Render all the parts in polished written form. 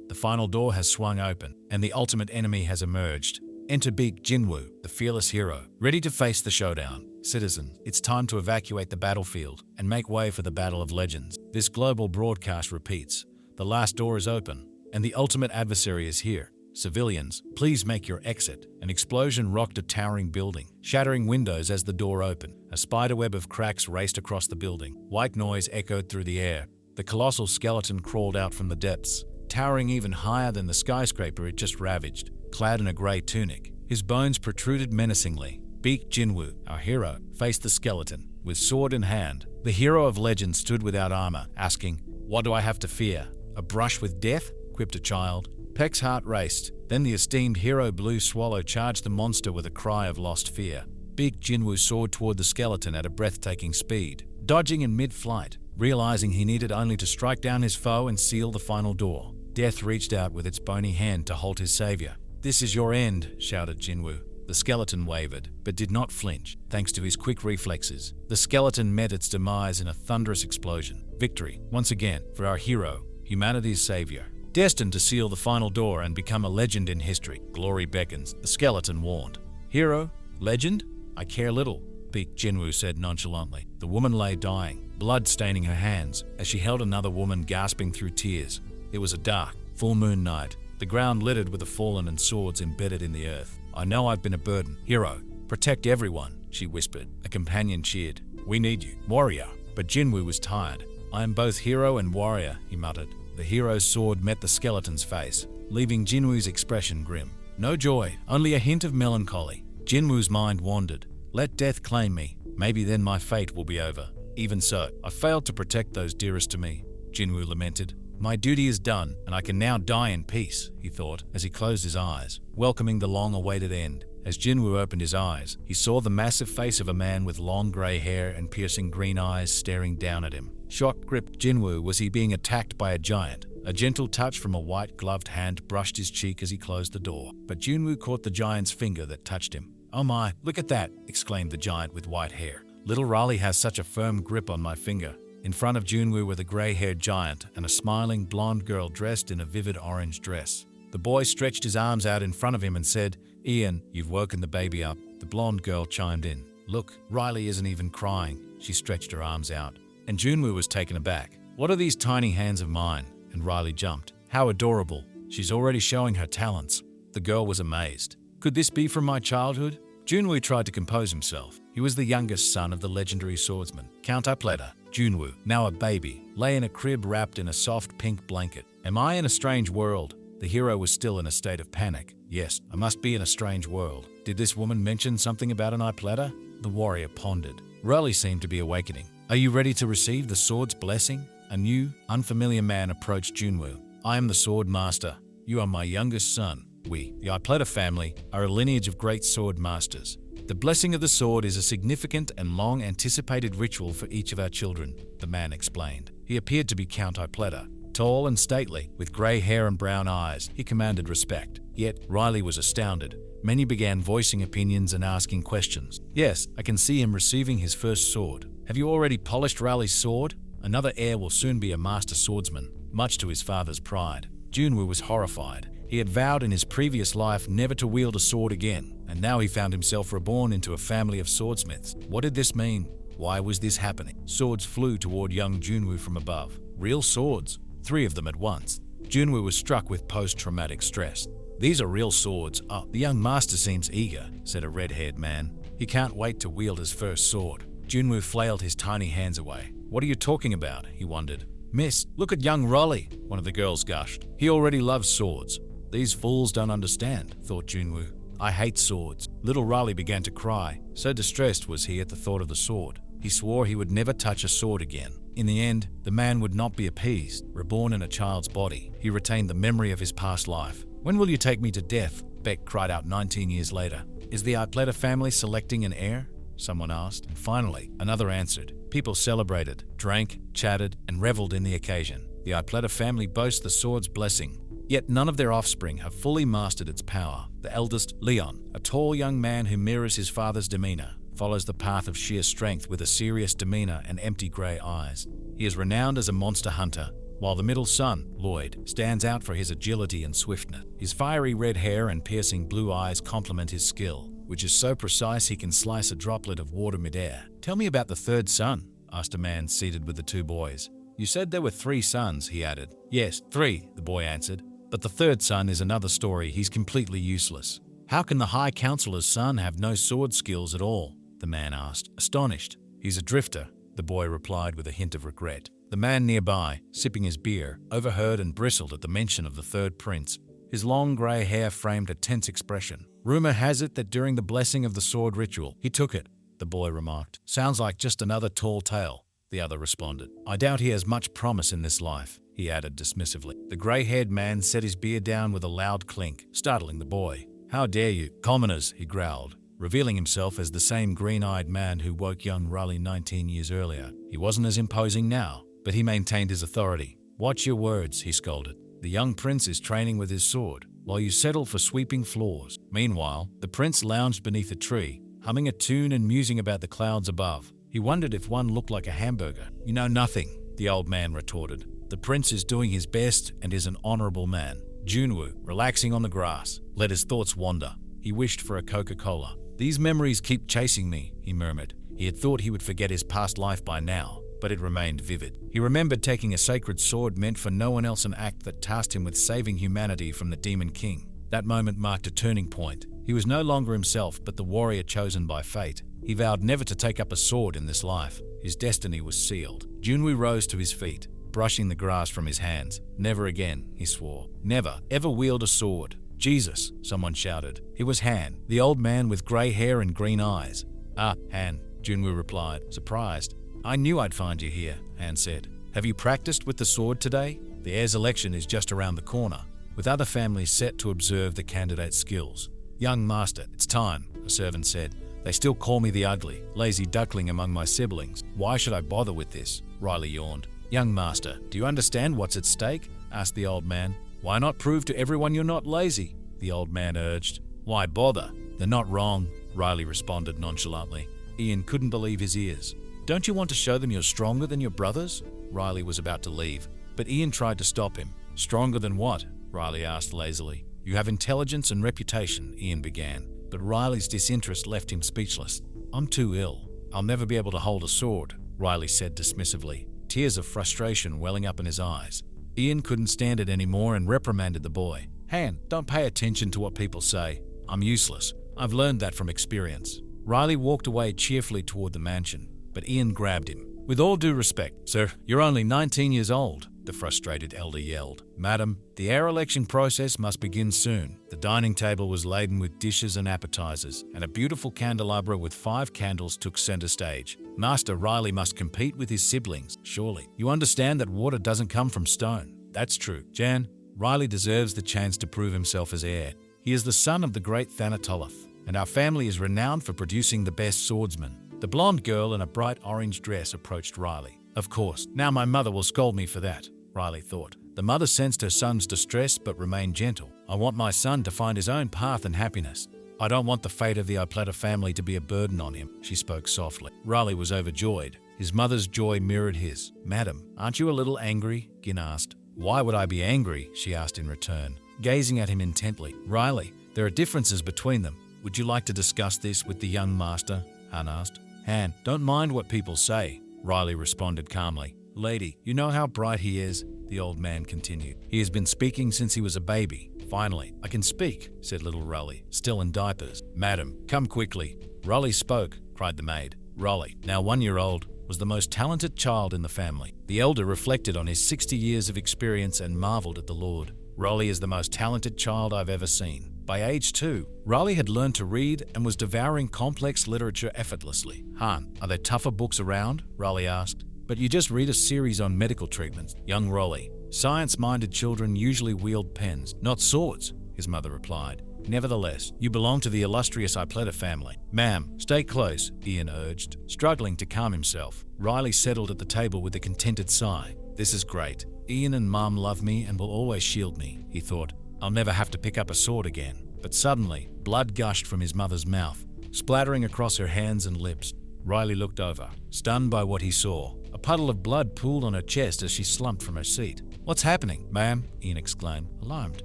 The final door has swung open, and the ultimate enemy has emerged. Enter Big Jinwoo, the fearless hero, ready to face the showdown. Citizens, it's time to evacuate the battlefield and make way for the Battle of Legends. This global broadcast repeats. The last door is open, and the ultimate adversary is here. Civilians, please make your exit. An explosion rocked a towering building, shattering windows as the door opened. A spiderweb of cracks raced across the building. White noise echoed through the air. The colossal skeleton crawled out from the depths, towering even higher than the skyscraper it just ravaged. Clad in a grey tunic, his bones protruded menacingly. Big Jinwoo, our hero, faced the skeleton. With sword in hand, the hero of legend stood without armor, asking, "What do I have to fear? A brush with death?" quipped a child. Peck's heart raced. Then the esteemed hero Blue Swallow charged the monster with a cry of lost fear. Big Jinwoo soared toward the skeleton at a breathtaking speed, dodging in mid-flight, realizing he needed only to strike down his foe and seal the final door. Death reached out with its bony hand to halt his savior. "This is your end," shouted Jinwoo. The skeleton wavered, but did not flinch, thanks to his quick reflexes. The skeleton met its demise in a thunderous explosion. Victory, once again, for our hero, humanity's savior. Destined to seal the final door and become a legend in history. Glory beckons, the skeleton warned. "Hero? Legend? I care little," Big Jinwoo said nonchalantly. The woman lay dying, blood staining her hands, as she held another woman gasping through tears. It was a dark, full moon night, the ground littered with the fallen and swords embedded in the earth. "I know I've been a burden. Hero, protect everyone," she whispered. A companion cheered. "We need you, warrior." But Jinwoo was tired. "I am both hero and warrior," he muttered. The hero's sword met the skeleton's face, leaving Jinwoo's expression grim. No joy, only a hint of melancholy. Jinwoo's mind wandered. "Let death claim me. Maybe then my fate will be over. Even so, I failed to protect those dearest to me," Jinwoo lamented. "My duty is done, and I can now die in peace," he thought, as he closed his eyes, welcoming the long-awaited end. As Jinwoo opened his eyes, he saw the massive face of a man with long grey hair and piercing green eyes staring down at him. Shock gripped Jinwoo. Was he being attacked by a giant? A gentle touch from a white-gloved hand brushed his cheek as he closed the door. But Jinwoo caught the giant's finger that touched him. "Oh my, look at that!" exclaimed the giant with white hair. "Little Riley has such a firm grip on my finger." In front of Jinwoo were the grey-haired giant and a smiling blonde girl dressed in a vivid orange dress. The boy stretched his arms out in front of him and said, "Ian, you've woken the baby up." The blonde girl chimed in. "Look, Riley isn't even crying." She stretched her arms out. And Jinwoo was taken aback. "What are these tiny hands of mine?" And Riley jumped. "How adorable. She's already showing her talents." The girl was amazed. "Could this be from my childhood?" Jinwoo tried to compose himself. He was the youngest son of the legendary swordsman, Count Ipleta. Jinwoo, now a baby, lay in a crib wrapped in a soft pink blanket. "Am I in a strange world?" The hero was still in a state of panic. "Yes, I must be in a strange world. Did this woman mention something about an Ipleta?" The warrior pondered. Riley seemed to be awakening. "Are you ready to receive the sword's blessing?" A new, unfamiliar man approached Jinwoo. "I am the sword master. You are my youngest son. We, the Ipleta family, are a lineage of great sword masters. The blessing of the sword is a significant and long-anticipated ritual for each of our children," the man explained. He appeared to be Count Ipleta. Tall and stately, with grey hair and brown eyes, he commanded respect. Yet, Riley was astounded. Many began voicing opinions and asking questions. "Yes, I can see him receiving his first sword. Have you already polished Riley's sword? Another heir will soon be a master swordsman," much to his father's pride. Jinwoo was horrified. He had vowed in his previous life never to wield a sword again, and now he found himself reborn into a family of swordsmiths. What did this mean? Why was this happening? Swords flew toward young Jinwoo from above. Real swords. 3 of them at once. Jinwoo was struck with post-traumatic stress. "These are real swords." "Oh, the young master seems eager," said a red-haired man. "He can't wait to wield his first sword." Jinwoo flailed his tiny hands away. "What are you talking about?" he wondered. "Miss, look at young Riley," one of the girls gushed. "He already loves swords." "These fools don't understand," thought Jinwoo. "I hate swords." Little Riley began to cry. So distressed was he at the thought of the sword. He swore he would never touch a sword again. In the end, the man would not be appeased. Reborn in a child's body, he retained the memory of his past life. "When will you take me to death?" Beck cried out 19 years later. "Is the Ipleta family selecting an heir?" someone asked. And finally, another answered. People celebrated, drank, chatted, and reveled in the occasion. The Ipleta family boasts the sword's blessing. Yet none of their offspring have fully mastered its power. The eldest, Leon, a tall young man who mirrors his father's demeanor, follows the path of sheer strength with a serious demeanor and empty grey eyes. He is renowned as a monster hunter. while the middle son, Lloyd, stands out for his agility and swiftness. His fiery red hair and piercing blue eyes complement his skill, which is so precise he can slice a droplet of water midair. "Tell me about the third son," asked a man seated with the two boys. "You said there were 3 sons," he added. "Yes, 3, the boy answered. "But the third son is another story. He's completely useless." "How can the High Counselor's son have no sword skills at all?" the man asked, astonished. "He's a drifter," the boy replied with a hint of regret. The man nearby, sipping his beer, overheard and bristled at the mention of the third prince. His long grey hair framed a tense expression. "Rumor has it that during the blessing of the sword ritual, he took it," the boy remarked. "Sounds like just another tall tale," the other responded. "I doubt he has much promise in this life," he added dismissively. The grey-haired man set his beer down with a loud clink, startling the boy. "How dare you, commoners," he growled, revealing himself as the same green-eyed man who woke young Raleigh 19 years earlier. He wasn't as imposing now, but he maintained his authority. "Watch your words," he scolded. "The young prince is training with his sword, while you settle for sweeping floors." Meanwhile, the prince lounged beneath a tree, humming a tune and musing about the clouds above. He wondered if one looked like a hamburger. "You know nothing," the old man retorted. "The prince is doing his best and is an honorable man." Junwoo, relaxing on the grass, let his thoughts wander. He wished for a Coca-Cola. "These memories keep chasing me," he murmured. He had thought he would forget his past life by now, but it remained vivid. He remembered taking a sacred sword meant for no one else, an act that tasked him with saving humanity from the Demon King. That moment marked a turning point. He was no longer himself, but the warrior chosen by fate. He vowed never to take up a sword in this life. His destiny was sealed. Junwoo rose to his feet, brushing the grass from his hands. "Never again," he swore. "Never, ever wield a sword." "Jesus," someone shouted. It was Han, the old man with grey hair and green eyes. "Ah, Han," Junwoo replied, surprised. "I knew I'd find you here," Han said. "Have you practiced with the sword today? The heir's election is just around the corner, with other families set to observe the candidate's skills." "Young master, it's time," a servant said. "They still call me the ugly, lazy duckling among my siblings. Why should I bother with this?" Riley yawned. "Young master, do you understand what's at stake?" asked the old man. "Why not prove to everyone you're not lazy?" the old man urged. "Why bother? They're not wrong," Riley responded nonchalantly. Ian couldn't believe his ears. "Don't you want to show them you're stronger than your brothers?" Riley was about to leave, but Ian tried to stop him. "Stronger than what?" Riley asked lazily. "You have intelligence and reputation," Ian began, but Riley's disinterest left him speechless. "I'm too ill. I'll never be able to hold a sword," Riley said dismissively, tears of frustration welling up in his eyes. Ian couldn't stand it anymore and reprimanded the boy. "Han, don't pay attention to what people say. I'm useless. I've learned that from experience." Riley walked away cheerfully toward the mansion, but Ian grabbed him. "With all due respect, sir, you're only 19 years old," the frustrated elder yelled. "Madam, the heir election process must begin soon." The dining table was laden with dishes and appetizers, and a beautiful candelabra with 5 candles took center stage. "Master Riley must compete with his siblings, surely. You understand that water doesn't come from stone." "That's true, Jan. Riley deserves the chance to prove himself as heir. He is the son of the great Thanatolith, and our family is renowned for producing the best swordsmen." The blonde girl in a bright orange dress approached Riley. "Of course, now my mother will scold me for that," Riley thought. The mother sensed her son's distress but remained gentle. "I want my son to find his own path and happiness. I don't want the fate of the Oplata family to be a burden on him," she spoke softly. Riley was overjoyed. His mother's joy mirrored his. "Madam, aren't you a little angry?" Gin asked. "Why would I be angry?" she asked in return, gazing at him intently. "Riley, there are differences between them. Would you like to discuss this with the young master?" Han asked. "Han, don't mind what people say," Riley responded calmly. "Lady, you know how bright he is," the old man continued. "He has been speaking since he was a baby. Finally, I can speak," said little Riley, still in diapers. "Madam, come quickly." Riley spoke, cried the maid. Riley, now 1-year-old, was the most talented child in the family. The elder reflected on his 60 years of experience and marveled at the Lord. "Riley is the most talented child I've ever seen." By age 2, Riley had learned to read and was devouring complex literature effortlessly. "Han, are there tougher books around?" Riley asked. "But you just read a series on medical treatments." "Young Riley, science-minded children usually wield pens, not swords," his mother replied. "Nevertheless, you belong to the illustrious Ipleta family." "Ma'am, stay close," Ian urged. Struggling to calm himself, Riley settled at the table with a contented sigh. "This is great. Ian and Mom love me and will always shield me," he thought. "I'll never have to pick up a sword again." But suddenly, blood gushed from his mother's mouth, splattering across her hands and lips. Riley looked over, stunned by what he saw. A puddle of blood pooled on her chest as she slumped from her seat. What's happening, ma'am? Ian exclaimed, alarmed.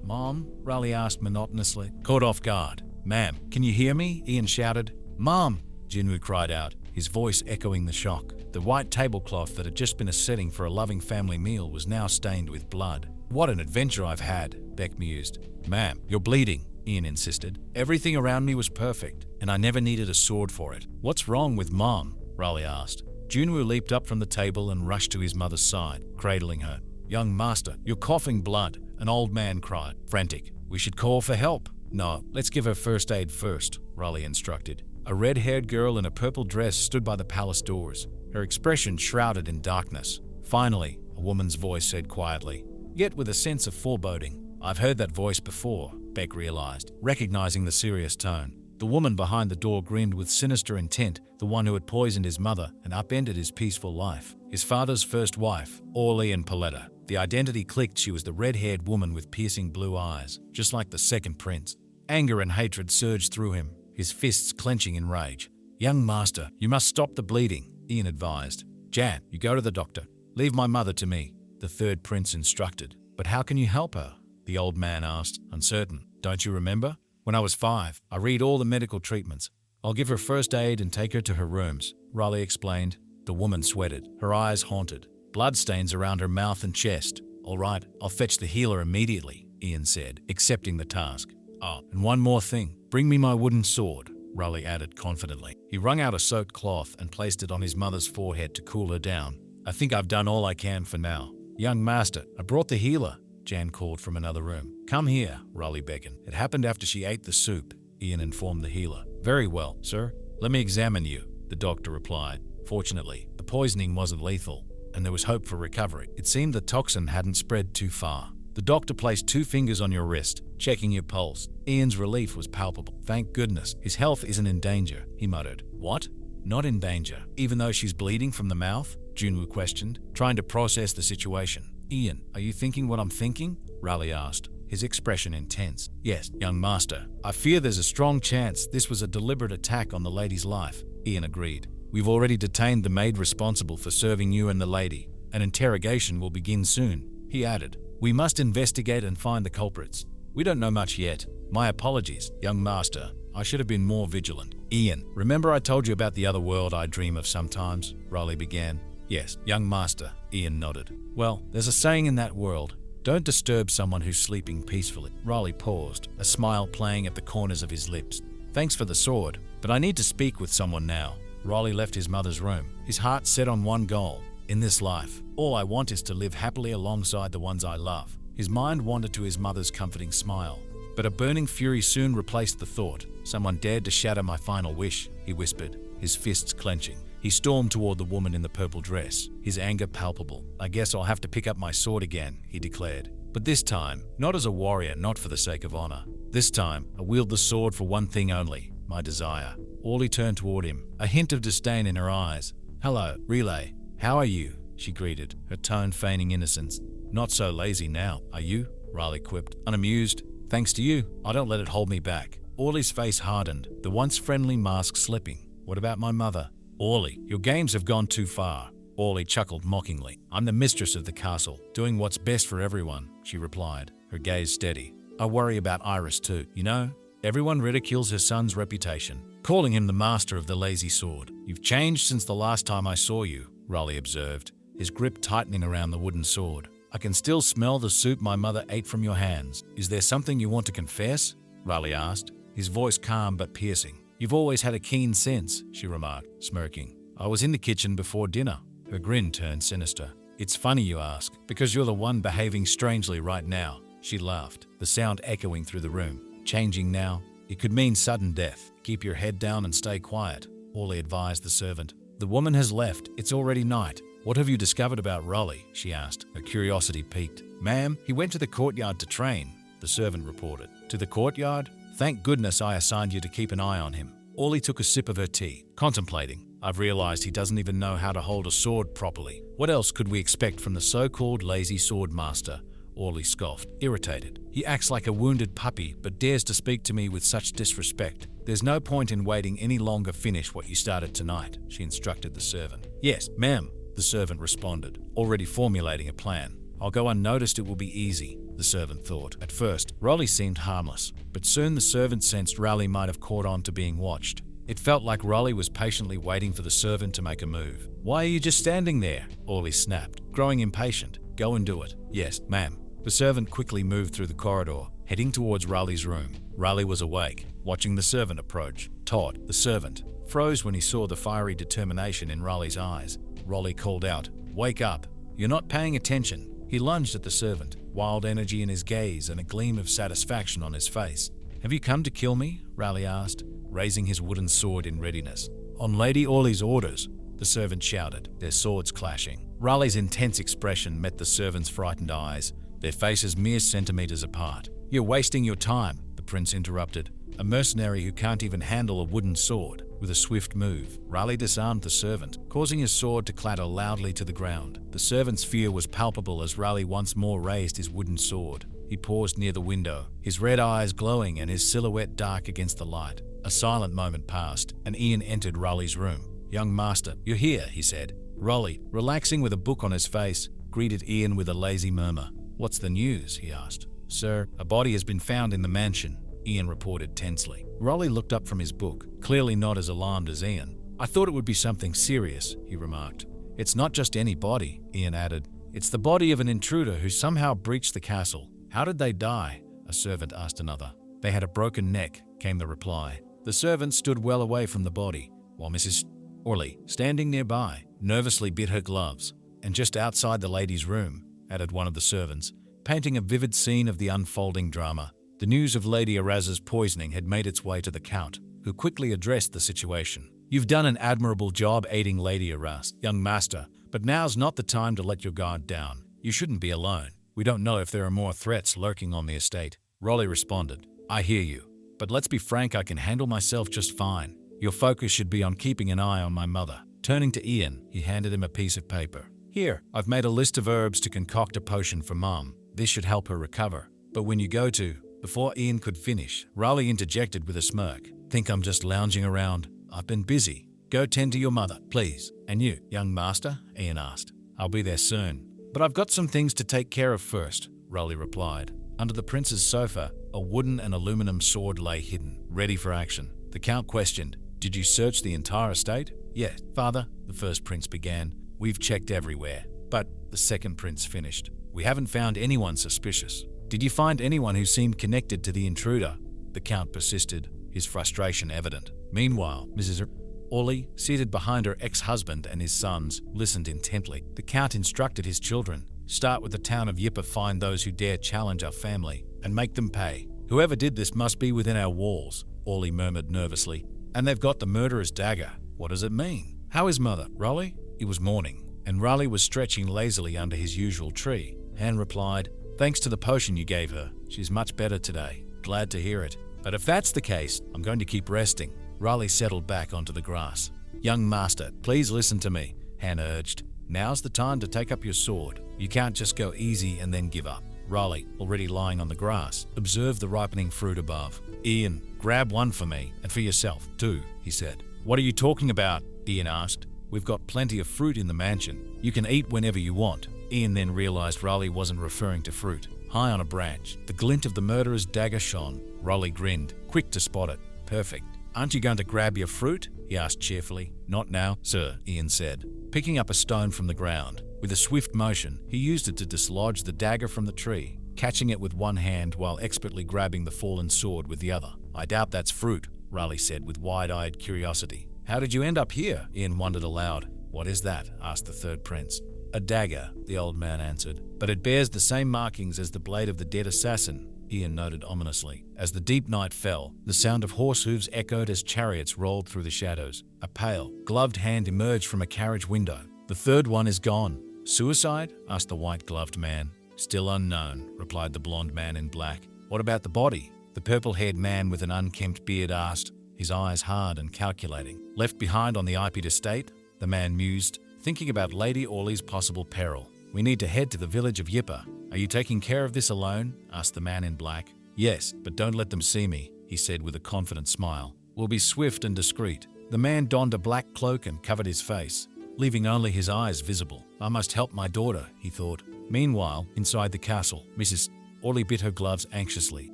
Mom? Riley asked monotonously. Caught off guard. Ma'am, can you hear me? Ian shouted. Mom! Jinwoo cried out, his voice echoing the shock. The white tablecloth that had just been a setting for a loving family meal was now stained with blood. What an adventure I've had, Beck mused. Ma'am, you're bleeding, Ian insisted. Everything around me was perfect, and I never needed a sword for it. What's wrong with Mom? Riley asked. Junwoo leaped up from the table and rushed to his mother's side, cradling her. Young master, you're coughing blood, an old man cried, frantic. We should call for help. No, let's give her first aid first, Riley instructed. A red-haired girl in a purple dress stood by the palace doors, her expression shrouded in darkness. Finally, a woman's voice said quietly, yet with a sense of foreboding. I've heard that voice before, Beck realized, recognizing the serious tone. The woman behind the door grinned with sinister intent, the one who had poisoned his mother and upended his peaceful life. His father's first wife, Orly and Paletta. The identity clicked. She was the red-haired woman with piercing blue eyes, just like the second prince. Anger and hatred surged through him, his fists clenching in rage. Young master, you must stop the bleeding, Ian advised. Jan, you go to the doctor. Leave my mother to me, the third prince instructed. But how can you help her? The old man asked, uncertain. Don't you remember? When I was 5, I read all the medical treatments. I'll give her first aid and take her to her rooms, Riley explained. The woman sweated, her eyes haunted, bloodstains around her mouth and chest. All right, I'll fetch the healer immediately, Ian said, accepting the task. Oh, and one more thing. Bring me my wooden sword, Riley added confidently. He wrung out a soaked cloth and placed it on his mother's forehead to cool her down. I think I've done all I can for now. Young master, I brought the healer, Jan called from another room. Come here, Riley beckoned. It happened after she ate the soup, Ian informed the healer. Very well, sir. Let me examine you, the doctor replied. Fortunately, the poisoning wasn't lethal, and there was hope for recovery. It seemed the toxin hadn't spread too far. The doctor placed 2 fingers on your wrist, checking your pulse. Ian's relief was palpable. Thank goodness, his health isn't in danger, he muttered. What? Not in danger, even though she's bleeding from the mouth? Junwoo questioned, trying to process the situation. Ian, are you thinking what I'm thinking? Riley asked, his expression intense. Yes, young master. I fear there's a strong chance this was a deliberate attack on the lady's life, Ian agreed. We've already detained the maid responsible for serving you and the lady. An interrogation will begin soon, he added. We must investigate and find the culprits. We don't know much yet. My apologies, young master. I should have been more vigilant. Ian, remember I told you about the other world I dream of sometimes? Riley began. Yes, young master, Ian nodded. Well, there's a saying in that world, don't disturb someone who's sleeping peacefully. Riley paused, a smile playing at the corners of his lips. Thanks for the sword, but I need to speak with someone now. Riley left his mother's room, his heart set on one goal. In this life, all I want is to live happily alongside the ones I love. His mind wandered to his mother's comforting smile, but a burning fury soon replaced the thought. Someone dared to shatter my final wish, he whispered, his fists clenching. He stormed toward the woman in the purple dress, his anger palpable. I guess I'll have to pick up my sword again, he declared. But this time, not as a warrior, not for the sake of honor. This time, I wield the sword for one thing only, my desire. Orly turned toward him, a hint of disdain in her eyes. Hello, Relay. How are you? She greeted, her tone feigning innocence. Not so lazy now, are you? Riley quipped, unamused. Thanks to you, I don't let it hold me back. Orly's face hardened, the once friendly mask slipping. What about my mother? Orly, your games have gone too far. Orly chuckled mockingly. I'm the mistress of the castle, doing what's best for everyone, she replied, her gaze steady. I worry about Iris too, you know? Everyone ridicules her son's reputation, calling him the master of the lazy sword. You've changed since the last time I saw you, Riley observed, his grip tightening around the wooden sword. I can still smell the soup my mother ate from your hands. Is there something you want to confess? Riley asked, his voice calm but piercing. You've always had a keen sense, she remarked, smirking. I was in the kitchen before dinner. Her grin turned sinister. It's funny you ask, because you're the one behaving strangely right now. She laughed, the sound echoing through the room. Changing now? It could mean sudden death. Keep your head down and stay quiet, Orly advised the servant. The woman has left. It's already night. What have you discovered about Raleigh? She asked, her curiosity piqued. Ma'am, he went to the courtyard to train, the servant reported. To the courtyard? Thank goodness I assigned you to keep an eye on him. Orly took a sip of her tea, contemplating. I've realized he doesn't even know how to hold a sword properly. What else could we expect from the so-called lazy sword master? Orly scoffed, irritated. He acts like a wounded puppy, but dares to speak to me with such disrespect. There's no point in waiting any longer. Finish what you started tonight, she instructed the servant. Yes, ma'am, the servant responded, already formulating a plan. I'll go unnoticed, it will be easy, the servant thought. At first, Raleigh seemed harmless, but soon the servant sensed Raleigh might have caught on to being watched. It felt like Raleigh was patiently waiting for the servant to make a move. Why are you just standing there? Orley snapped, growing impatient. Go and do it. Yes, ma'am. The servant quickly moved through the corridor, heading towards Raleigh's room. Raleigh was awake, watching the servant approach. Todd, the servant, froze when he saw the fiery determination in Raleigh's eyes. Raleigh called out, "Wake up! You're not paying attention." He lunged at the servant, wild energy in his gaze and a gleam of satisfaction on his face. "Have you come to kill me?" Raleigh asked, raising his wooden sword in readiness. "On Lady Orley's orders," the servant shouted, their swords clashing. Raleigh's intense expression met the servant's frightened eyes, their faces mere centimeters apart. "You're wasting your time," the prince interrupted. "A mercenary who can't even handle a wooden sword." With a swift move, Raleigh disarmed the servant, causing his sword to clatter loudly to the ground. The servant's fear was palpable as Raleigh once more raised his wooden sword. He paused near the window, his red eyes glowing and his silhouette dark against the light. A silent moment passed, and Ian entered Raleigh's room. "Young master, you're here," he said. Raleigh, relaxing with a book on his face, greeted Ian with a lazy murmur. "What's the news?" he asked. "Sir, a body has been found in the mansion," Ian reported tensely. Raleigh looked up from his book, clearly not as alarmed as Ian. "I thought it would be something serious," he remarked. "It's not just any body," Ian added. "It's the body of an intruder who somehow breached the castle." "How did they die?" a servant asked another. "They had a broken neck," came the reply. The servant stood well away from the body, while Mrs. Orley, standing nearby, nervously bit her gloves. "And just outside the lady's room," added one of the servants, painting a vivid scene of the unfolding drama. The news of Lady Araz's poisoning had made its way to the Count, who quickly addressed the situation. "You've done an admirable job aiding Lady Araz, young master, but now's not the time to let your guard down. You shouldn't be alone. We don't know if there are more threats lurking on the estate." Raleigh responded, "I hear you, but let's be frank, I can handle myself just fine. Your focus should be on keeping an eye on my mother." Turning to Ian, he handed him a piece of paper. "Here, I've made a list of herbs to concoct a potion for Mom. This should help her recover. But when you go to..." Before Ian could finish, Raleigh interjected with a smirk. "Think I'm just lounging around? I've been busy. Go tend to your mother, please." "And you, young master?" Ian asked. "I'll be there soon. But I've got some things to take care of first," Raleigh replied. Under the prince's sofa, a wooden and aluminum sword lay hidden, ready for action. The Count questioned, "Did you search the entire estate?" "Yes, father," the first prince began. "We've checked everywhere." "But," the second prince finished, "we haven't found anyone suspicious." "Did you find anyone who seemed connected to the intruder?" The Count persisted, his frustration evident. Meanwhile, Mrs. Orley, seated behind her ex-husband and his sons, listened intently. The Count instructed his children, "Start with the town of Yippa, find those who dare challenge our family, and make them pay. Whoever did this must be within our walls," Orley murmured nervously. "And they've got the murderer's dagger. What does it mean?" "How is mother, Raleigh?" It was morning, and Raleigh was stretching lazily under his usual tree. Han replied, "Thanks to the potion you gave her, she's much better today." "Glad to hear it. But if that's the case, I'm going to keep resting." Raleigh settled back onto the grass. "Young master, please listen to me," Han urged. "Now's the time to take up your sword. You can't just go easy and then give up." Raleigh, already lying on the grass, observed the ripening fruit above. "Ian, grab one for me, and for yourself, too," he said. "What are you talking about?" Ian asked. "We've got plenty of fruit in the mansion. You can eat whenever you want." Ian then realized Raleigh wasn't referring to fruit. High on a branch, the glint of the murderer's dagger shone. Raleigh grinned, quick to spot it. "Perfect. Aren't you going to grab your fruit?" he asked cheerfully. "Not now, sir," Ian said, picking up a stone from the ground. With a swift motion, he used it to dislodge the dagger from the tree, catching it with one hand while expertly grabbing the fallen sword with the other. "I doubt that's fruit," Raleigh said with wide-eyed curiosity. "How did you end up here?" Ian wondered aloud. "What is that?" asked the third prince. "A dagger," the old man answered, "but it bears the same markings as the blade of the dead assassin," Ian noted ominously. As the deep night fell, the sound of horse hooves echoed as chariots rolled through the shadows. A pale, gloved hand emerged from a carriage window. "The third one is gone." "Suicide?" asked the white-gloved man. "Still unknown," replied the blonde man in black. "What about the body?" the purple-haired man with an unkempt beard asked, his eyes hard and calculating. "Left behind on the Iped estate?" the man mused, thinking about Lady Orley's possible peril. "We need to head to the village of Yippa. Are you taking care of this alone?" asked the man in black. "Yes, but don't let them see me," he said with a confident smile. "We'll be swift and discreet." The man donned a black cloak and covered his face, leaving only his eyes visible. "I must help my daughter," he thought. Meanwhile, inside the castle, Mrs. Orley bit her gloves anxiously,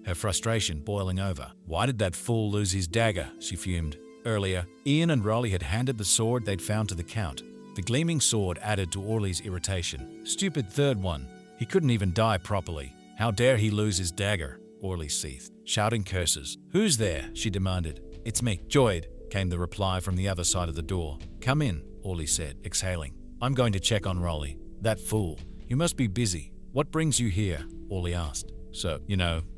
her frustration boiling over. Why did that fool lose his dagger? She fumed. Earlier, Ian and Raleigh had handed the sword they'd found to the Count. The gleaming sword added to Orley's irritation. Stupid third one. He couldn't even die properly. How dare he lose his dagger? Orley seethed, shouting curses. Who's there? She demanded. It's me, Joyd, came the reply from the other side of the door. Come in, Orley said, exhaling. I'm going to check on Raleigh. That fool. You must be busy. What brings you here? Orley asked. So,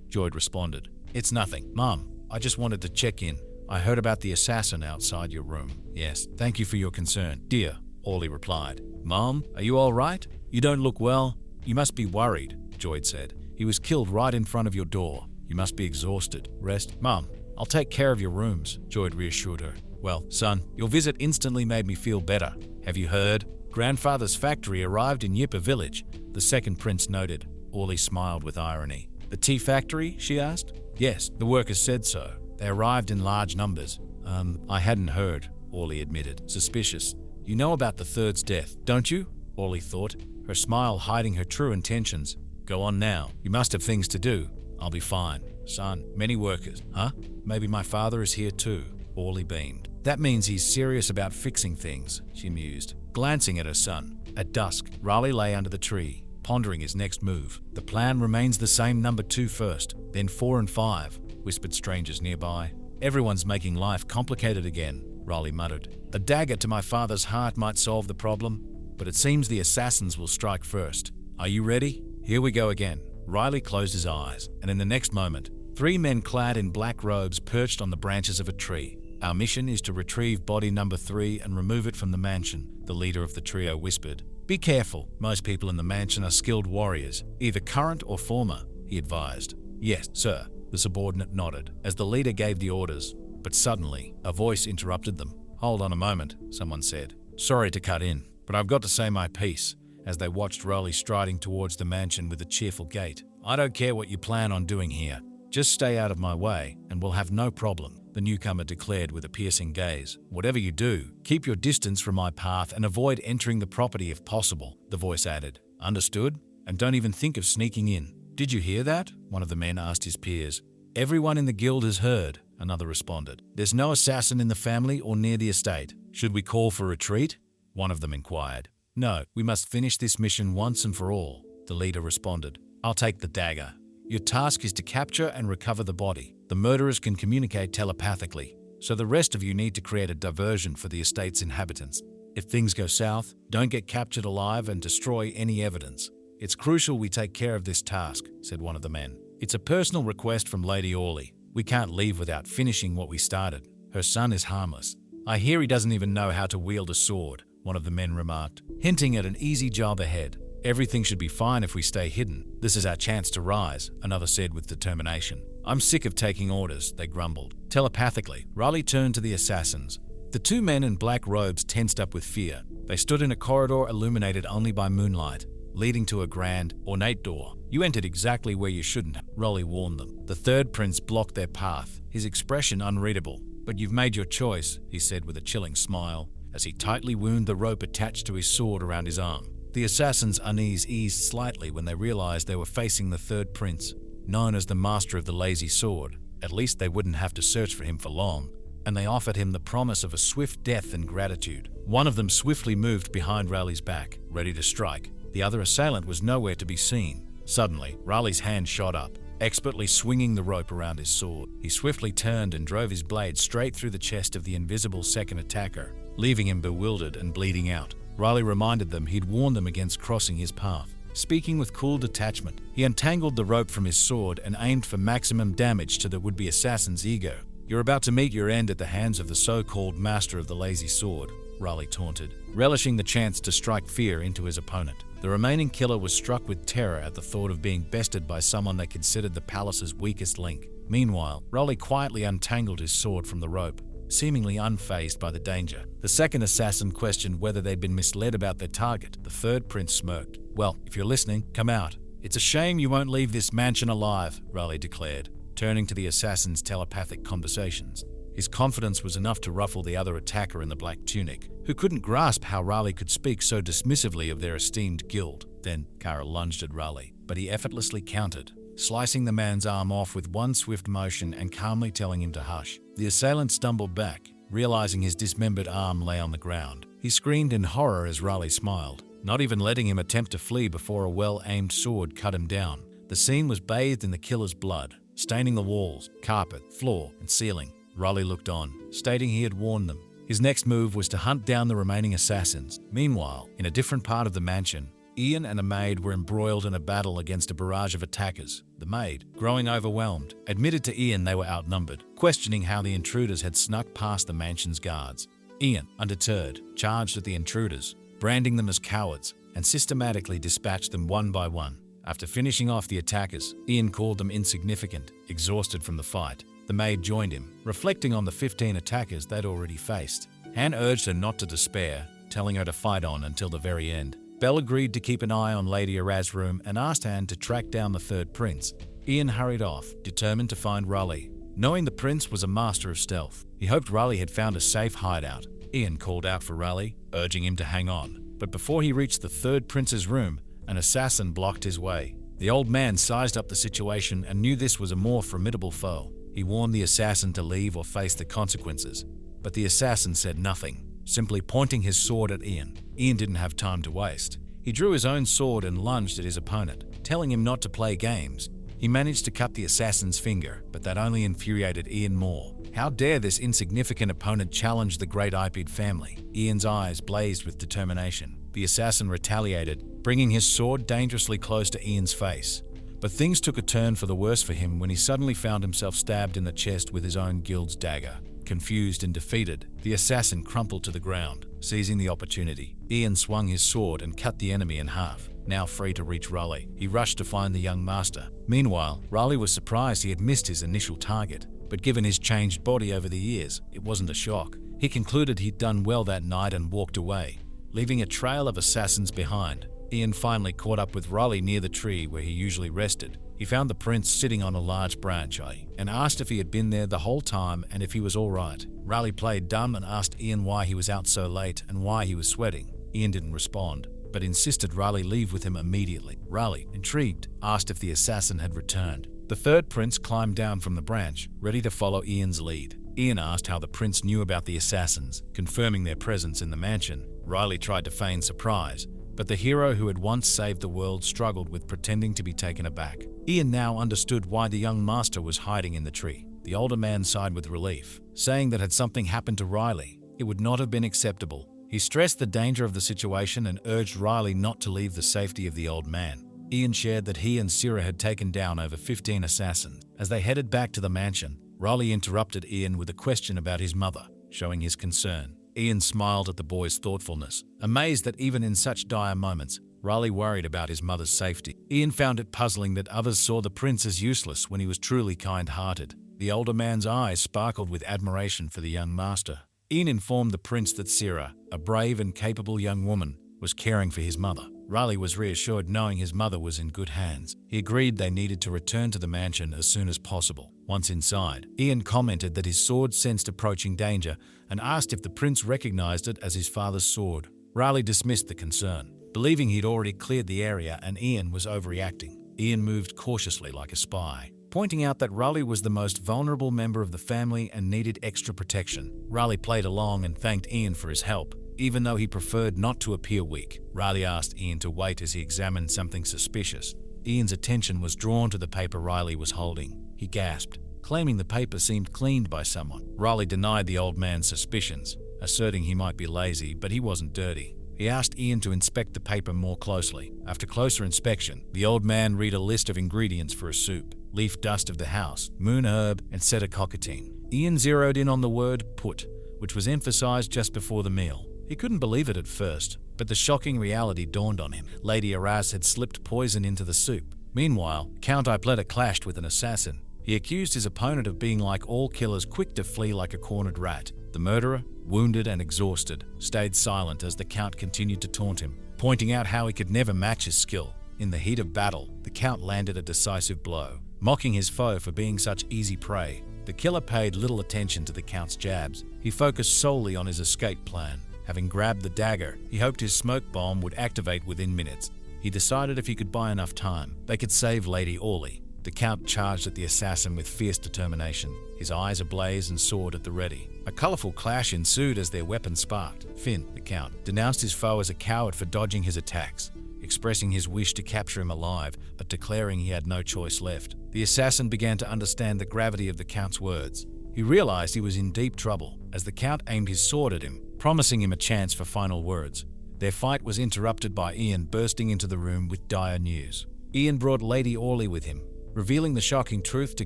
Joyd responded. It's nothing. Mom, I just wanted to check in. I heard about the assassin outside your room. Yes, thank you for your concern, dear, Orley replied. Mom, are you all right? You don't look well. You must be worried, Joyd said. He was killed right in front of your door. You must be exhausted. Rest. Mom, I'll take care of your rooms, Joyd reassured her. Well, son, your visit instantly made me feel better. Have you heard? Grandfather's factory arrived in Yippa village, the second prince noted. Orley smiled with irony. The tea factory? She asked. Yes, the workers said so. They arrived in large numbers. I hadn't heard, Orley admitted, suspicious. You know about the third's death, don't you? Orley thought, her smile hiding her true intentions. Go on now. You must have things to do. I'll be fine. Son, many workers. Huh? Maybe my father is here too. Orley beamed. That means he's serious about fixing things, she mused, glancing at her son. At dusk, Raleigh lay under the tree, pondering his next move. The plan remains the same. Number 2 first, then 4 and 5, whispered strangers nearby. Everyone's making life complicated again, Raleigh muttered. A dagger to my father's heart might solve the problem, but it seems the assassins will strike first. Are you ready? Here we go again. Riley closed his eyes, and in the next moment, 3 men clad in black robes perched on the branches of a tree. Our mission is to retrieve body number 3 and remove it from the mansion, the leader of the trio whispered. Be careful. Most people in the mansion are skilled warriors, either current or former, he advised. Yes, sir, the subordinate nodded, as the leader gave the orders. But suddenly, a voice interrupted them. Hold on a moment, someone said. Sorry to cut in, but I've got to say my piece, as they watched Raleigh striding towards the mansion with a cheerful gait. I don't care what you plan on doing here. Just stay out of my way, and we'll have no problem, the newcomer declared with a piercing gaze. Whatever you do, keep your distance from my path and avoid entering the property if possible, the voice added. Understood? And don't even think of sneaking in. Did you hear that? One of the men asked his peers. Everyone in the guild has heard, another responded. There's no assassin in the family or near the estate. Should we call for retreat? One of them inquired. No, we must finish this mission once and for all, the leader responded. I'll take the dagger. Your task is to capture and recover the body. The murderers can communicate telepathically, so the rest of you need to create a diversion for the estate's inhabitants. If things go south, don't get captured alive and destroy any evidence. It's crucial we take care of this task, said one of the men. It's a personal request from Lady Orley. We can't leave without finishing what we started. Her son is harmless. I hear he doesn't even know how to wield a sword, one of the men remarked, hinting at an easy job ahead. Everything should be fine if we stay hidden. This is our chance to rise, another said with determination. I'm sick of taking orders, they grumbled. Telepathically, Raleigh turned to the assassins. The 2 men in black robes tensed up with fear. They stood in a corridor illuminated only by moonlight, leading to a grand, ornate door. You entered exactly where you shouldn't have, Raleigh warned them. The third prince blocked their path, his expression unreadable. But you've made your choice, he said with a chilling smile, as he tightly wound the rope attached to his sword around his arm. The assassins' unease eased slightly when they realized they were facing the third prince, known as the master of the lazy sword. At least they wouldn't have to search for him for long, and they offered him the promise of a swift death and gratitude. One of them swiftly moved behind Raleigh's back, ready to strike. The other assailant was nowhere to be seen. Suddenly, Raleigh's hand shot up, expertly swinging the rope around his sword. He swiftly turned and drove his blade straight through the chest of the invisible second attacker, leaving him bewildered and bleeding out. Raleigh reminded them he'd warned them against crossing his path. Speaking with cool detachment, he untangled the rope from his sword and aimed for maximum damage to the would-be assassin's ego. You're about to meet your end at the hands of the so-called master of the lazy sword, Raleigh taunted, relishing the chance to strike fear into his opponent. The remaining killer was struck with terror at the thought of being bested by someone they considered the palace's weakest link. Meanwhile, Raleigh quietly untangled his sword from the rope, seemingly unfazed by the danger. The second assassin questioned whether they'd been misled about their target. The third prince smirked. Well, if you're listening, come out. It's a shame you won't leave this mansion alive, Raleigh declared, turning to the assassin's telepathic conversations. His confidence was enough to ruffle the other attacker in the black tunic, who couldn't grasp how Raleigh could speak so dismissively of their esteemed guild. Then Kara lunged at Raleigh, but he effortlessly countered, slicing the man's arm off with one swift motion and calmly telling him to hush. The assailant stumbled back, realizing his dismembered arm lay on the ground. He screamed in horror as Raleigh smiled, not even letting him attempt to flee before a well-aimed sword cut him down. The scene was bathed in the killer's blood, staining the walls, carpet, floor, and ceiling. Raleigh looked on, stating he had warned them. His next move was to hunt down the remaining assassins. Meanwhile, in a different part of the mansion, Ian and a maid were embroiled in a battle against a barrage of attackers. The maid, growing overwhelmed, admitted to Ian they were outnumbered, questioning how the intruders had snuck past the mansion's guards. Ian, undeterred, charged at the intruders, branding them as cowards, and systematically dispatched them one by one. After finishing off the attackers, Ian called them insignificant, exhausted from the fight. The maid joined him, reflecting on the 15 attackers they'd already faced. Han urged her not to despair, telling her to fight on until the very end. Belle agreed to keep an eye on Lady Araz's room and asked Han to track down the third prince. Ian hurried off, determined to find Raleigh. Knowing the prince was a master of stealth, he hoped Raleigh had found a safe hideout. Ian called out for Raleigh, urging him to hang on. But before he reached the third prince's room, an assassin blocked his way. The old man sized up the situation and knew this was a more formidable foe. He warned the assassin to leave or face the consequences. But the assassin said nothing, simply pointing his sword at Ian. Ian didn't have time to waste. He drew his own sword and lunged at his opponent, telling him not to play games. He managed to cut the assassin's finger, but that only infuriated Ian more. How dare this insignificant opponent challenge the great IP'd family? Ian's eyes blazed with determination. The assassin retaliated, bringing his sword dangerously close to Ian's face. But things took a turn for the worse for him when he suddenly found himself stabbed in the chest with his own guild's dagger. Confused and defeated, the assassin crumpled to the ground. Seizing the opportunity, Ian swung his sword and cut the enemy in half. Now free to reach Raleigh, he rushed to find the young master. Meanwhile, Raleigh was surprised he had missed his initial target. But given his changed body over the years, it wasn't a shock. He concluded he'd done well that night and walked away, leaving a trail of assassins behind. Ian finally caught up with Raleigh near the tree where he usually rested. He found the prince sitting on a large branch and asked if he had been there the whole time and if he was all right. Raleigh played dumb and asked Ian why he was out so late and why he was sweating. Ian didn't respond, but insisted Raleigh leave with him immediately. Raleigh, intrigued, asked if the assassin had returned. The third prince climbed down from the branch, ready to follow Ian's lead. Ian asked how the prince knew about the assassins, confirming their presence in the mansion. Raleigh tried to feign surprise, but the hero who had once saved the world struggled with pretending to be taken aback. Ian now understood why the young master was hiding in the tree. The older man sighed with relief, saying that had something happened to Raleigh, it would not have been acceptable. He stressed the danger of the situation and urged Raleigh not to leave the safety of the old man. Ian shared that he and Syrah had taken down over 15 assassins. As they headed back to the mansion, Raleigh interrupted Ian with a question about his mother, showing his concern. Ian smiled at the boy's thoughtfulness, amazed that even in such dire moments, Raleigh worried about his mother's safety. Ian found it puzzling that others saw the prince as useless when he was truly kind-hearted. The older man's eyes sparkled with admiration for the young master. Ian informed the prince that Syrah, a brave and capable young woman, was caring for his mother. Raleigh was reassured knowing his mother was in good hands. He agreed they needed to return to the mansion as soon as possible. Once inside, Ian commented that his sword sensed approaching danger and asked if the prince recognized it as his father's sword. Raleigh dismissed the concern, believing he'd already cleared the area and Ian was overreacting. Ian moved cautiously like a spy, pointing out that Raleigh was the most vulnerable member of the family and needed extra protection. Raleigh played along and thanked Ian for his help, even though he preferred not to appear weak. Raleigh asked Ian to wait as he examined something suspicious. Ian's attention was drawn to the paper Raleigh was holding. He gasped, claiming the paper seemed cleaned by someone. Raleigh denied the old man's suspicions, asserting he might be lazy, but he wasn't dirty. He asked Ian to inspect the paper more closely. After closer inspection, the old man read a list of ingredients for a soup: leaf dust of the house, moon herb, and cetacocotine. Ian zeroed in on the word put, which was emphasized just before the meal. He couldn't believe it at first, but the shocking reality dawned on him. Lady Araz had slipped poison into the soup. Meanwhile, Count Ipleta clashed with an assassin. He accused his opponent of being like all killers, quick to flee like a cornered rat. The murderer, wounded and exhausted, stayed silent as the Count continued to taunt him, pointing out how he could never match his skill. In the heat of battle, the Count landed a decisive blow, mocking his foe for being such easy prey. The killer paid little attention to the Count's jabs. He focused solely on his escape plan. Having grabbed the dagger, he hoped his smoke bomb would activate within minutes. He decided if he could buy enough time, they could save Lady Orly. The Count charged at the assassin with fierce determination, his eyes ablaze and sword at the ready. A colourful clash ensued as their weapons sparked. Finn, the Count, denounced his foe as a coward for dodging his attacks, expressing his wish to capture him alive, but declaring he had no choice left. The assassin began to understand the gravity of the Count's words. He realized he was in deep trouble as the Count aimed his sword at him, promising him a chance for final words. Their fight was interrupted by Ian bursting into the room with dire news. Ian brought Lady Orly with him, revealing the shocking truth to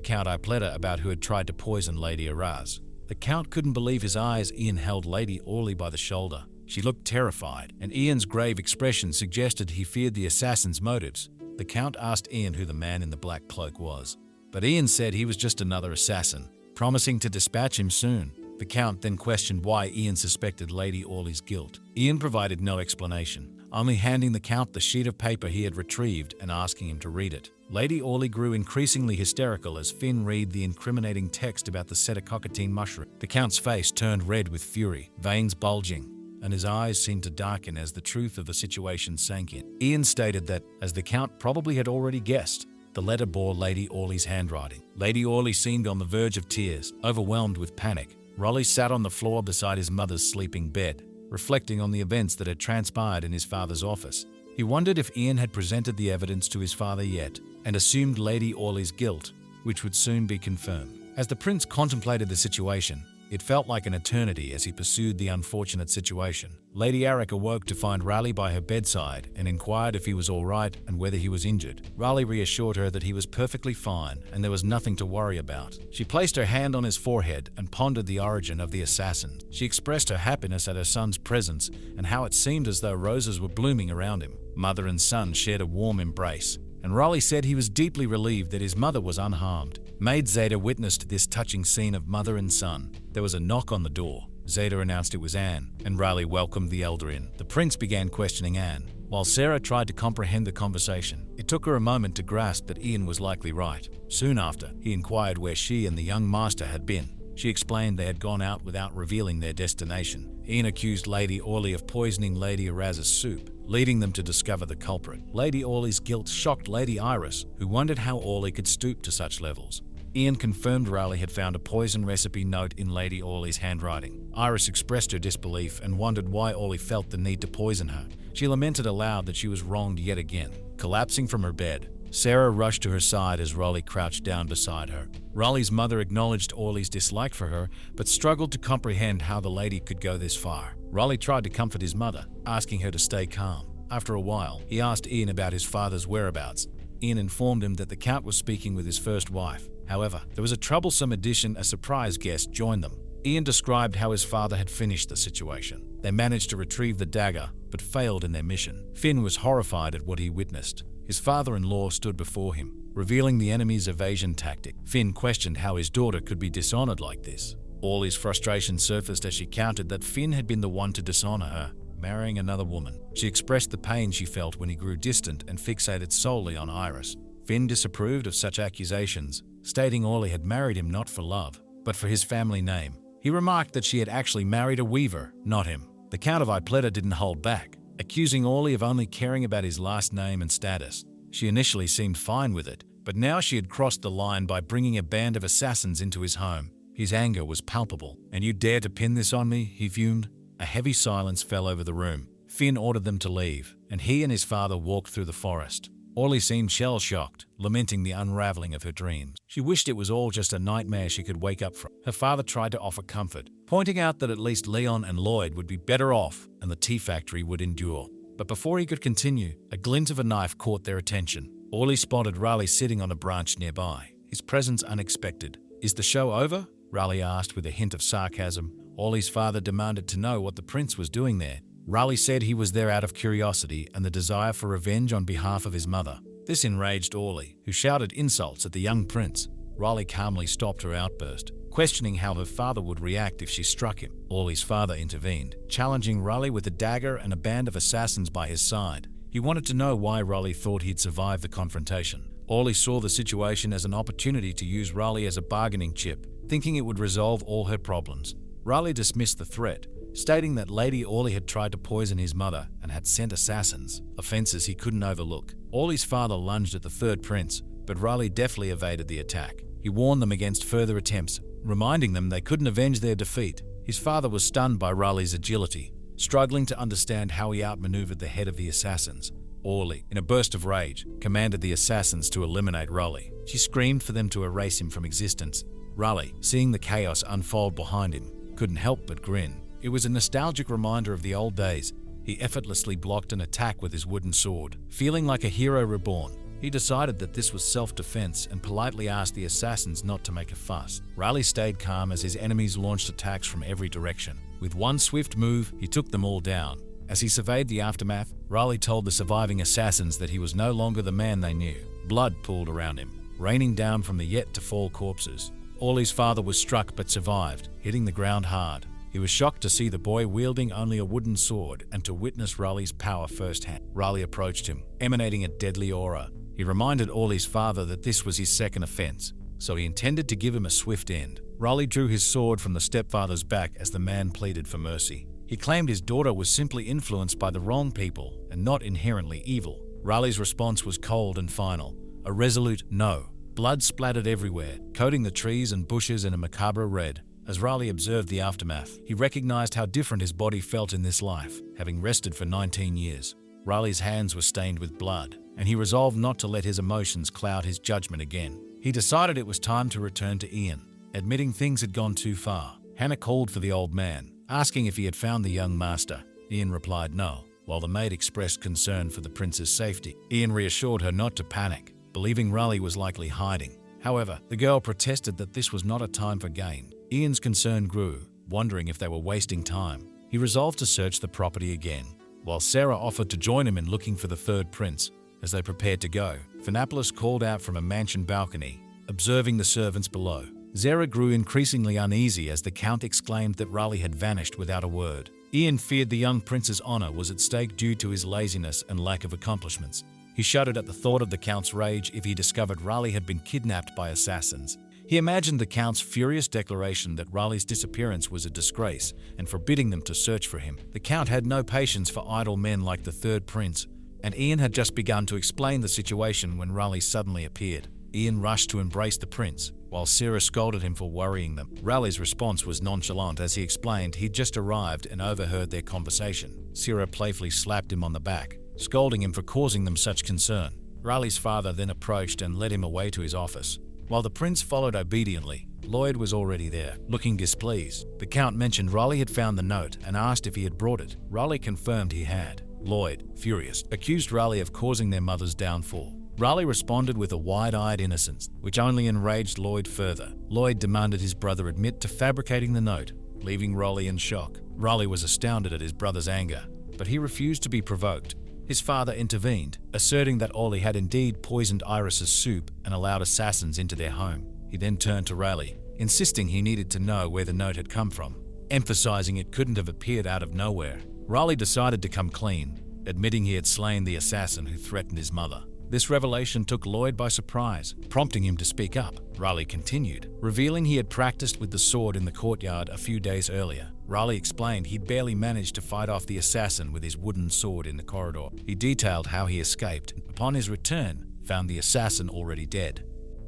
Count Ipleta about who had tried to poison Lady Araz. The Count couldn't believe his eyes. Ian held Lady Orly by the shoulder. She looked terrified, and Ian's grave expression suggested he feared the assassin's motives. The Count asked Ian who the man in the black cloak was, but Ian said he was just another assassin, promising to dispatch him soon. The Count then questioned why Ian suspected Lady Orly's guilt. Ian provided no explanation, only handing the Count the sheet of paper he had retrieved and asking him to read it. Lady Orly grew increasingly hysterical as Finn read the incriminating text about the cetacocatine mushroom. The Count's face turned red with fury, veins bulging, and his eyes seemed to darken as the truth of the situation sank in. Ian stated that, as the Count probably had already guessed, the letter bore Lady Orly's handwriting. Lady Orly seemed on the verge of tears, overwhelmed with panic. Raleigh sat on the floor beside his mother's sleeping bed, reflecting on the events that had transpired in his father's office. He wondered if Ian had presented the evidence to his father yet, and assumed Lady Orly's guilt, which would soon be confirmed. As the prince contemplated the situation, it felt like an eternity as he pursued the unfortunate situation. Lady Eric awoke to find Raleigh by her bedside and inquired if he was all right and whether he was injured. Raleigh reassured her that he was perfectly fine and there was nothing to worry about. She placed her hand on his forehead and pondered the origin of the assassin. She expressed her happiness at her son's presence and how it seemed as though roses were blooming around him. Mother and son shared a warm embrace, and Raleigh said he was deeply relieved that his mother was unharmed. Maid Zeta witnessed this touching scene of mother and son. There was a knock on the door. Zeta announced it was Anne, and Raleigh welcomed the elder in. The prince began questioning Anne, while Sarah tried to comprehend the conversation. It took her a moment to grasp that Ian was likely right. Soon after, he inquired where she and the young master had been. She explained they had gone out without revealing their destination. Ian accused Lady Orly of poisoning Lady Araz's soup, leading them to discover the culprit. Lady Orly's guilt shocked Lady Iris, who wondered how Orly could stoop to such levels. Ian confirmed Raleigh had found a poison recipe note in Lady Orly's handwriting. Iris expressed her disbelief and wondered why Orly felt the need to poison her. She lamented aloud that she was wronged yet again. Collapsing from her bed, Sarah rushed to her side as Raleigh crouched down beside her. Raleigh's mother acknowledged Orly's dislike for her, but struggled to comprehend how the lady could go this far. Raleigh tried to comfort his mother, asking her to stay calm. After a while, he asked Ian about his father's whereabouts. Ian informed him that the Count was speaking with his first wife. However, there was a troublesome addition. A surprise guest joined them. Ian described how his father had finished the situation. They managed to retrieve the dagger, but failed in their mission. Finn was horrified at what he witnessed. His father-in-law stood before him, revealing the enemy's evasion tactic. Finn questioned how his daughter could be dishonored like this. Orly's frustration surfaced as she countered that Finn had been the one to dishonor her, marrying another woman. She expressed the pain she felt when he grew distant and fixated solely on Iris. Finn disapproved of such accusations, stating Orly had married him not for love, but for his family name. He remarked that she had actually married a weaver, not him. The Count of Ipleta didn't hold back, accusing Orly of only caring about his last name and status. She initially seemed fine with it, but now she had crossed the line by bringing a band of assassins into his home. His anger was palpable. "And you dare to pin this on me?" he fumed. A heavy silence fell over the room. Finn ordered them to leave, and he and his father walked through the forest. Orly seemed shell-shocked, lamenting the unraveling of her dreams. She wished it was all just a nightmare she could wake up from. Her father tried to offer comfort, pointing out that at least Leon and Lloyd would be better off and the tea factory would endure. But before he could continue, a glint of a knife caught their attention. Orly spotted Raleigh sitting on a branch nearby, his presence unexpected. "Is the show over?" Raleigh asked with a hint of sarcasm. Orly's father demanded to know what the prince was doing there. Raleigh said he was there out of curiosity and the desire for revenge on behalf of his mother. This enraged Orly, who shouted insults at the young prince. Raleigh calmly stopped her outburst, questioning how her father would react if she struck him. Orly's father intervened, challenging Raleigh with a dagger and a band of assassins by his side. He wanted to know why Raleigh thought he'd survive the confrontation. Orly saw the situation as an opportunity to use Raleigh as a bargaining chip, thinking it would resolve all her problems. Riley dismissed the threat, stating that Lady Orly had tried to poison his mother and had sent assassins, offenses he couldn't overlook. Orly's father lunged at the third prince, but Riley deftly evaded the attack. He warned them against further attempts, reminding them they couldn't avenge their defeat. His father was stunned by Riley's agility, struggling to understand how he outmaneuvered the head of the assassins. Orly, in a burst of rage, commanded the assassins to eliminate Riley. She screamed for them to erase him from existence. Riley, seeing the chaos unfold behind him, couldn't help but grin. It was a nostalgic reminder of the old days. He effortlessly blocked an attack with his wooden sword. Feeling like a hero reborn, he decided that this was self-defense and politely asked the assassins not to make a fuss. Riley stayed calm as his enemies launched attacks from every direction. With one swift move, he took them all down. As he surveyed the aftermath, Riley told the surviving assassins that he was no longer the man they knew. Blood pooled around him, raining down from the yet-to-fall corpses. Orly's father was struck but survived, hitting the ground hard. He was shocked to see the boy wielding only a wooden sword and to witness Riley's power firsthand. Riley approached him, emanating a deadly aura. He reminded Orly's father that this was his second offense, so he intended to give him a swift end. Riley drew his sword from the stepfather's back as the man pleaded for mercy. He claimed his daughter was simply influenced by the wrong people and not inherently evil. Riley's response was cold and final, a resolute no. Blood splattered everywhere, coating the trees and bushes in a macabre red. As Riley observed the aftermath, he recognized how different his body felt in this life, having rested for 19 years. Riley's hands were stained with blood, and he resolved not to let his emotions cloud his judgment again. He decided it was time to return to Ian, admitting things had gone too far. Hannah called for the old man, asking if he had found the young master. Ian replied no, while the maid expressed concern for the prince's safety. Ian reassured her not to panic, believing Riley was likely hiding. However, the girl protested that this was not a time for game. Ian's concern grew, wondering if they were wasting time. He resolved to search the property again, while Sarah offered to join him in looking for the third prince. As they prepared to go, Phenopolis called out from a mansion balcony, observing the servants below. Zara grew increasingly uneasy as the Count exclaimed that Riley had vanished without a word. Ian feared the young prince's honor was at stake due to his laziness and lack of accomplishments. He shuddered at the thought of the Count's rage if he discovered Riley had been kidnapped by assassins. He imagined the Count's furious declaration that Riley's disappearance was a disgrace and forbidding them to search for him. The Count had no patience for idle men like the third prince, and Ian had just begun to explain the situation when Riley suddenly appeared. Ian rushed to embrace the prince, while Sarah scolded him for worrying them. Riley's response was nonchalant as he explained he'd just arrived and overheard their conversation. Sarah playfully slapped him on the back, scolding him for causing them such concern. Riley's father then approached and led him away to his office. While the prince followed obediently, Lloyd was already there, looking displeased. The Count mentioned Riley had found the note and asked if he had brought it. Riley confirmed he had. Lloyd, furious, accused Riley of causing their mother's downfall. Riley responded with a wide-eyed innocence, which only enraged Lloyd further. Lloyd demanded his brother admit to fabricating the note, leaving Riley in shock. Riley was astounded at his brother's anger, but he refused to be provoked. His father intervened, asserting that Orly had indeed poisoned Iris's soup and allowed assassins into their home. He then turned to Riley, insisting he needed to know where the note had come from, emphasizing it couldn't have appeared out of nowhere. Riley decided to come clean, admitting he had slain the assassin who threatened his mother. This revelation took Lloyd by surprise, prompting him to speak up. Riley continued, revealing he had practiced with the sword in the courtyard a few days earlier. Riley explained he'd barely managed to fight off the assassin with his wooden sword in the corridor. He detailed how he escaped. Upon his return, found the assassin already dead.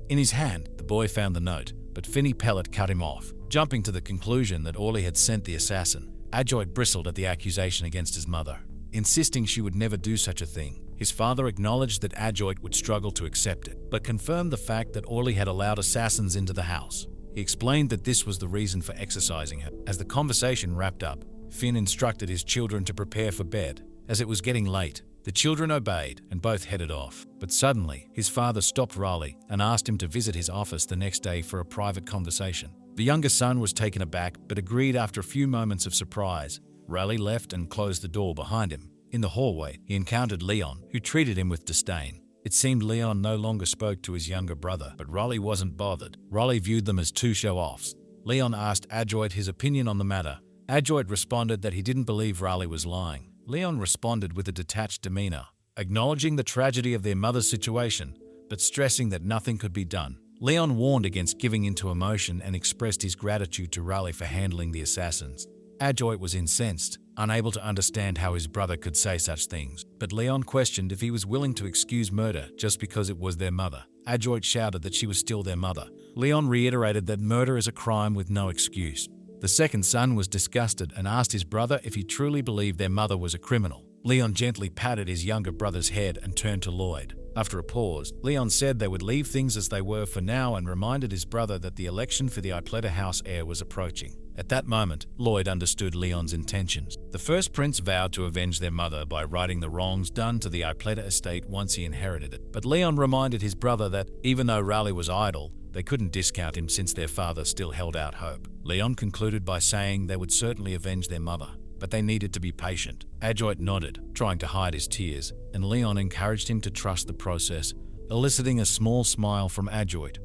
In his hand, the boy found the note, but Finney Pellet cut him off, jumping to the conclusion that Orly had sent the assassin. Adjoit bristled at the accusation against his mother, insisting she would never do such a thing. His father acknowledged that Adjoit would struggle to accept it, but confirmed the fact that Orly had allowed assassins into the house. He explained that this was the reason for exercising her. As the conversation wrapped up, Finn instructed his children to prepare for bed. As it was getting late, the children obeyed and both headed off. But suddenly, his father stopped Riley and asked him to visit his office the next day for a private conversation. The younger son was taken aback but agreed after a few moments of surprise. Riley left and closed the door behind him. In the hallway, he encountered Leon, who treated him with disdain. It seemed Leon no longer spoke to his younger brother, but Riley wasn't bothered. Riley viewed them as two show-offs. Leon asked Adjoit his opinion on the matter. Adjoit responded that he didn't believe Riley was lying. Leon responded with a detached demeanor, acknowledging the tragedy of their mother's situation, but stressing that nothing could be done. Leon warned against giving into emotion and expressed his gratitude to Raleigh for handling the assassins. Adjoit was incensed, unable to understand how his brother could say such things, but Leon questioned if he was willing to excuse murder just because it was their mother. Adjoit shouted that she was still their mother. Leon reiterated that murder is a crime with no excuse. The second son was disgusted and asked his brother if he truly believed their mother was a criminal. Leon gently patted his younger brother's head and turned to Lloyd. After a pause, Leon said they would leave things as they were for now and reminded his brother that the election for the Ipleta House heir was approaching. At that moment, Lloyd understood Leon's intentions. The first prince vowed to avenge their mother by righting the wrongs done to the Ipleta estate once he inherited it. But Leon reminded his brother that, even though Raleigh was idle, they couldn't discount him since their father still held out hope. Leon concluded by saying they would certainly avenge their mother, but they needed to be patient. Adjoit nodded, trying to hide his tears, and Leon encouraged him to trust the process, eliciting a small smile from Adjoit.